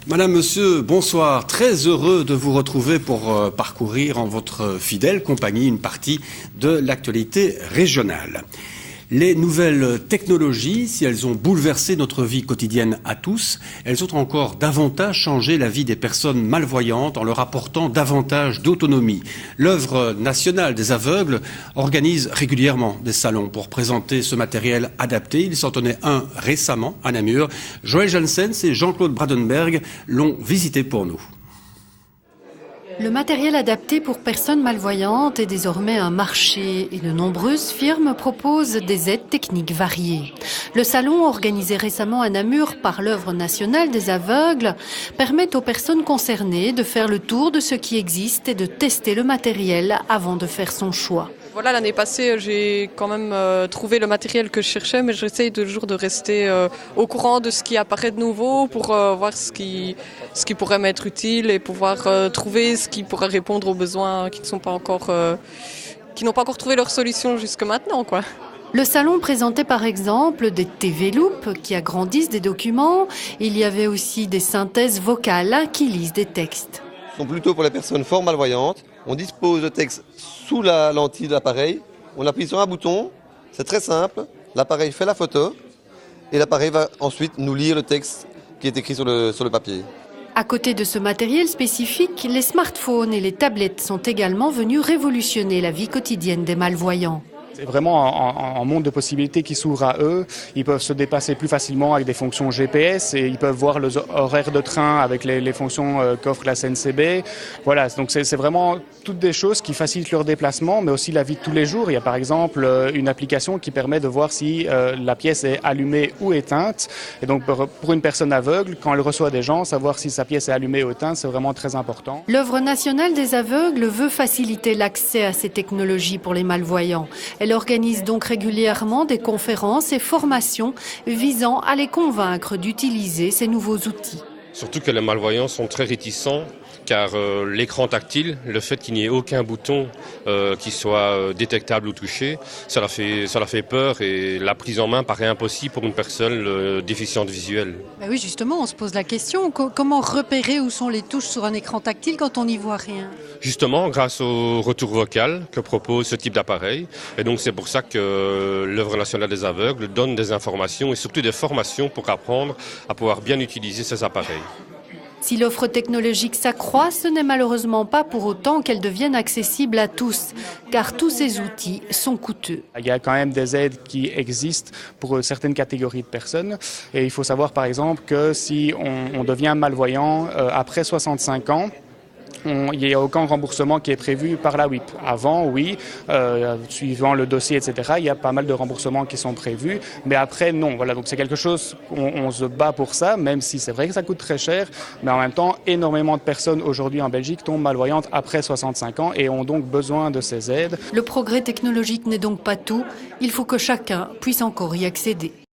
Madame, monsieur, bonsoir. Très heureux de vous retrouver pour parcourir en votre fidèle compagnie une partie de l'actualité régionale. Les nouvelles technologies, si elles ont bouleversé notre vie quotidienne à tous, elles ont encore davantage changé la vie des personnes malvoyantes en leur apportant davantage d'autonomie. L'œuvre nationale des aveugles organise régulièrement des salons pour présenter ce matériel adapté. Il s'en tenait un récemment à Namur. Joël Janssens et Jean-Claude Bradenberg l'ont visité pour nous. Le matériel adapté pour personnes malvoyantes est désormais un marché et de nombreuses firmes proposent des aides techniques variées. Le salon organisé récemment à Namur par l'œuvre nationale des aveugles permet aux personnes concernées de faire le tour de ce qui existe et de tester le matériel avant de faire son choix. Voilà, l'année passée, j'ai quand même trouvé le matériel que je cherchais, mais j'essaye toujours de rester au courant de ce qui apparaît de nouveau pour voir ce qui pourrait m'être utile et pouvoir trouver ce qui pourrait répondre aux besoins qui n'ont pas encore trouvé leur solution jusque maintenant, quoi. Le salon présentait par exemple des TV Loop qui agrandissent des documents. Il y avait aussi des synthèses vocales qui lisent des textes. Ce sont plutôt pour les personnes fort malvoyantes. On dispose de texte sous la lentille de l'appareil. On appuie sur un bouton. C'est très simple. L'appareil fait la photo et l'appareil va ensuite nous lire le texte qui est écrit sur le papier. À côté de ce matériel spécifique, les smartphones et les tablettes sont également venus révolutionner la vie quotidienne des malvoyants. C'est vraiment un monde de possibilités qui s'ouvre à eux. Ils peuvent se déplacer plus facilement avec des fonctions GPS et ils peuvent voir les horaires de train avec les fonctions qu'offre la SNCB. Voilà, donc c'est vraiment toutes des choses qui facilitent leur déplacement, mais aussi la vie de tous les jours. Il y a par exemple une application qui permet de voir si la pièce est allumée ou éteinte. Et donc pour une personne aveugle, quand elle reçoit des gens, savoir si sa pièce est allumée ou éteinte, c'est vraiment très important. L'œuvre nationale des aveugles veut faciliter l'accès à ces technologies pour les malvoyants. Elle organise donc régulièrement des conférences et formations visant à les convaincre d'utiliser ces nouveaux outils. Surtout que les malvoyants sont très réticents car l'écran tactile, le fait qu'il n'y ait aucun bouton qui soit détectable ou touché, ça leur fait peur et la prise en main paraît impossible pour une personne déficiente visuelle. Ben oui, justement, on se pose la question, comment repérer où sont les touches sur un écran tactile quand on n'y voit rien? Justement, grâce au retour vocal que propose ce type d'appareil. Et donc c'est pour ça que l'œuvre nationale des aveugles donne des informations et surtout des formations pour apprendre à pouvoir bien utiliser ces appareils. Si l'offre technologique s'accroît, ce n'est malheureusement pas pour autant qu'elle devienne accessible à tous, car tous ces outils sont coûteux. Il y a quand même des aides qui existent pour certaines catégories de personnes. Et il faut savoir par exemple que si on devient malvoyant après 65 ans, il n'y a aucun remboursement qui est prévu par la WIP. Avant, oui, suivant le dossier, etc., il y a pas mal de remboursements qui sont prévus, mais après, non. Voilà, donc c'est quelque chose, on se bat pour ça, même si c'est vrai que ça coûte très cher, mais en même temps, énormément de personnes aujourd'hui en Belgique tombent malvoyantes après 65 ans et ont donc besoin de ces aides. Le progrès technologique n'est donc pas tout, il faut que chacun puisse encore y accéder.